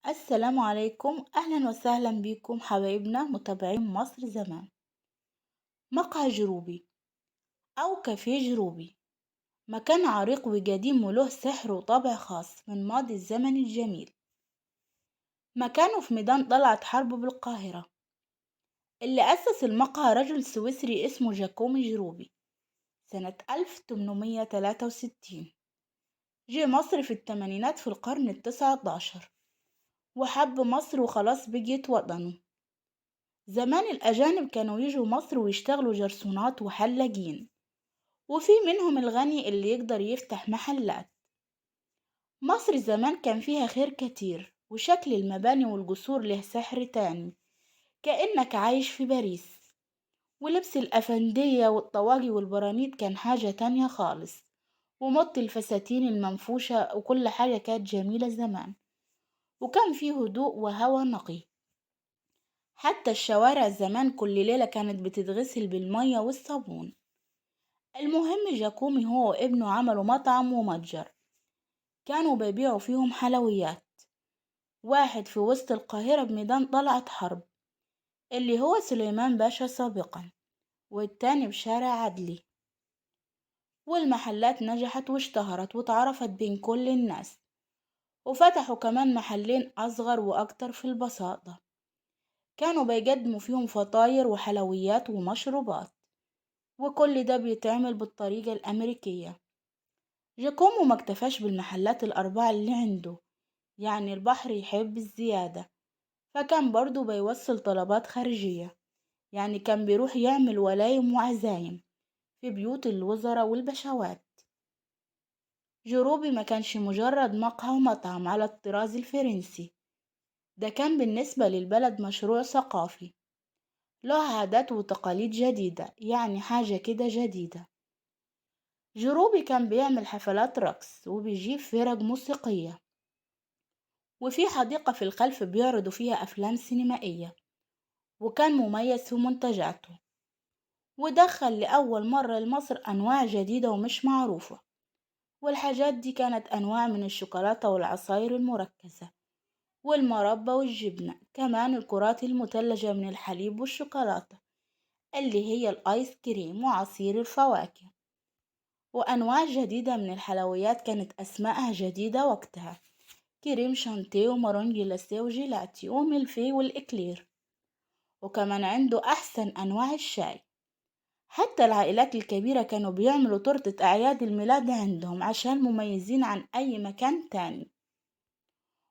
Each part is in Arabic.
السلام عليكم، أهلا وسهلا بكم حبايبنا متابعين مصر زمان. مقهى جروبي أو كافيه جروبي مكان عريق وقديم وله سحر وطابع خاص من ماضي الزمن الجميل. مكانه في ميدان طلعت حرب بالقاهرة، اللي أسس المقهى رجل سويسري اسمه جاكومي جروبي سنة 1863. جه مصر في الثمانينات في القرن ال19 وحب مصر وخلاص بقيت وطنه. زمان الأجانب كانوا يجوا مصر ويشتغلوا جرسونات وحلاقين، وفي منهم الغني اللي يقدر يفتح محلات. مصر زمان كان فيها خير كتير، وشكل المباني والجسور له سحر تاني، كأنك عايش في باريس. ولبس الأفندية والطواقي والبرانيت كان حاجة تانية خالص، ومط الفساتين المنفوشة وكل حاجة كانت جميلة زمان، وكان فيه هدوء وهوا نقي. حتى الشوارع زمان كل ليلة كانت بتتغسل بالمية والصابون. المهم جاكومي هو وابنه عملوا مطعم ومتجر كانوا بيبيعوا فيهم حلويات، واحد في وسط القاهرة بميدان طلعت حرب اللي هو سليمان باشا سابقا، والتاني بشارع عدلي. والمحلات نجحت واشتهرت واتعرفت بين كل الناس، وفتحوا كمان محلين أصغر وأكتر في البساطة، كانوا بيقدموا فيهم فطاير وحلويات ومشروبات، وكل ده بيتعمل بالطريقة الأمريكية. جاكومو مكتفاش بالمحلات الأربعة اللي عنده، يعني البحر يحب الزيادة، فكان برضو بيوصل طلبات خارجية، يعني كان بيروح يعمل ولايم وعزايم في بيوت الوزراء والبشوات. جروبي ما كانش مجرد مقهى ومطعم على الطراز الفرنسي، ده كان بالنسبة للبلد مشروع ثقافي له عادات وتقاليد جديدة، يعني حاجة كده جديدة. جروبي كان بيعمل حفلات رقص وبيجيب فرق موسيقية، وفي حديقة في الخلف بيعرضوا فيها أفلام سينمائية، وكان مميز في منتجاته، ودخل لأول مرة لمصر أنواع جديدة ومش معروفة. والحاجات دي كانت أنواع من الشوكولاتة والعصاير المركزة والمربى والجبنة، كمان الكرات المثلجة من الحليب والشوكولاتة اللي هي الآيس كريم وعصير الفواكه، وأنواع جديدة من الحلويات كانت أسمائها جديدة وقتها، كريم شانتيه ومارون جلاسيه وجيلاتي وميلفي والإكلير. وكمان عنده أحسن أنواع الشاي، حتى العائلات الكبيرة كانوا بيعملوا تورتة أعياد الميلاد عندهم عشان مميزين عن أي مكان تاني.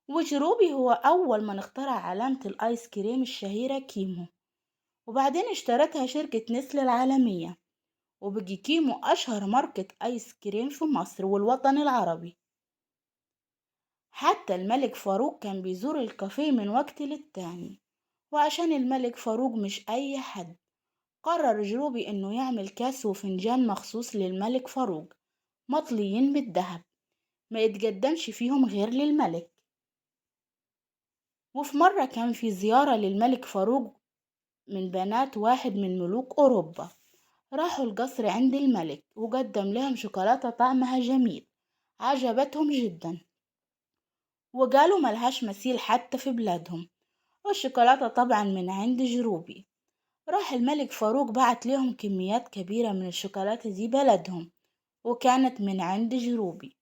وجروبي هو أول من اخترع علامة الآيس كريم الشهيرة كيمو، وبعدين اشترتها شركة نسلة العالمية، وبقي كيمو أشهر ماركة آيس كريم في مصر والوطن العربي. حتى الملك فاروق كان بيزور الكافيه من وقت للتاني، وعشان الملك فاروق مش أي حد، قرر جروبي إنه يعمل كاس وفنجان مخصوص للملك فاروق مطليين بالذهب، ما يتقدمش فيهم غير للملك. وفي مرة كان في زيارة للملك فاروق من بنات واحد من ملوك أوروبا، راحوا القصر عند الملك وقدم لهم شوكولاتة طعمها جميل عجبتهم جدا، وقالوا ملهاش مثيل حتى في بلادهم، والشوكولاتة طبعا من عند جروبي. راح الملك فاروق بعت لهم كميات كبيرة من الشوكولاتة دي بلدهم، وكانت من عند جروبي.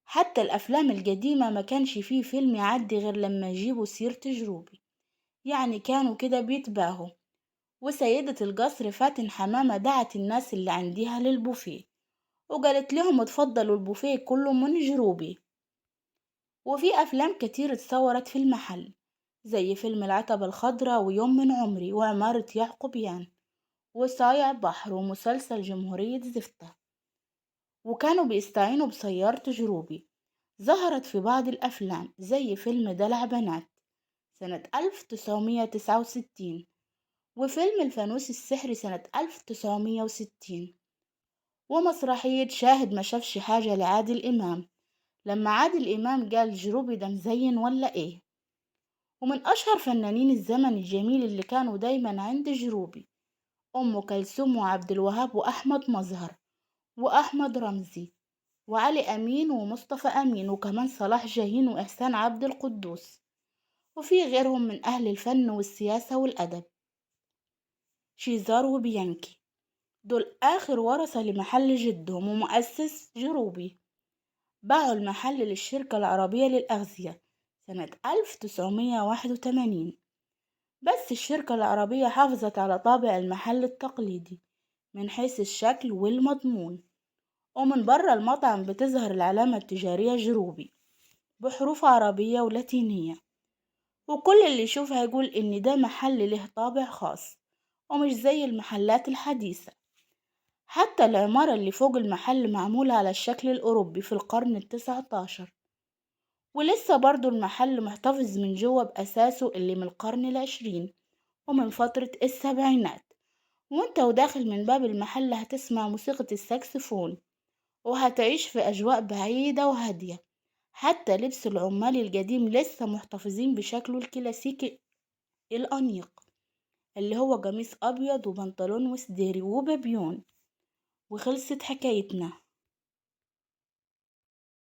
حتى الأفلام القديمة ما كانش فيه فيلم يعدي غير لما يجيبوا سيرة جروبي، يعني كانوا كده بيتباهوا. وسيدة القصر فاتن حمامة دعت الناس اللي عندها للبوفيه، وقالت لهم اتفضلوا البوفيه كله من جروبي. وفي أفلام كتير اتصورت في المحل، زي فيلم العتبة الخضراء ويوم من عمري وعمارة يعقوبيان وصايع بحر ومسلسل جمهورية زفتة. وكانوا بيستعينوا بسيارة جروبي، ظهرت في بعض الأفلام زي فيلم دلع بنات سنة 1969، وفيلم الفانوس السحري سنة 1960، ومسرحية شاهد ما شافش حاجة لعادل إمام لما عادل إمام قال جروبي ده مزين ولا إيه. ومن أشهر فنانين الزمن الجميل اللي كانوا دايما عند جروبي أم كلثوم وعبد الوهاب وأحمد مظهر وأحمد رمزي وعلي أمين ومصطفى أمين وكمان صلاح جاهين وإحسان عبد القدوس، وفي غيرهم من أهل الفن والسياسة والأدب. شيزار وبيانكي دول آخر ورثة لمحل جدهم ومؤسس جروبي. باعوا المحل للشركة العربية للأغذية سنة 1981، بس الشركة العربية حافظت على طابع المحل التقليدي من حيث الشكل والمضمون، ومن بره المطعم بتظهر العلامة التجارية جروبي بحروف عربية ولاتينية، وكل اللي يشوفها يقول إن ده محل له طابع خاص ومش زي المحلات الحديثة. حتى العمارة اللي فوق المحل معمولة على الشكل الأوروبي في القرن ال19، ولسه برضو المحل محتفظ من جوه بأساسه اللي من القرن ال20 ومن فترة السبعينات. وانت وداخل من باب المحل هتسمع موسيقى الساكسفون وهتعيش في أجواء بعيدة وهادية. حتى لبس العمال القديم لسه محتفظين بشكله الكلاسيكي الأنيق، اللي هو قميص أبيض وبنطلون وسديري وبابيون. وخلصت حكايتنا.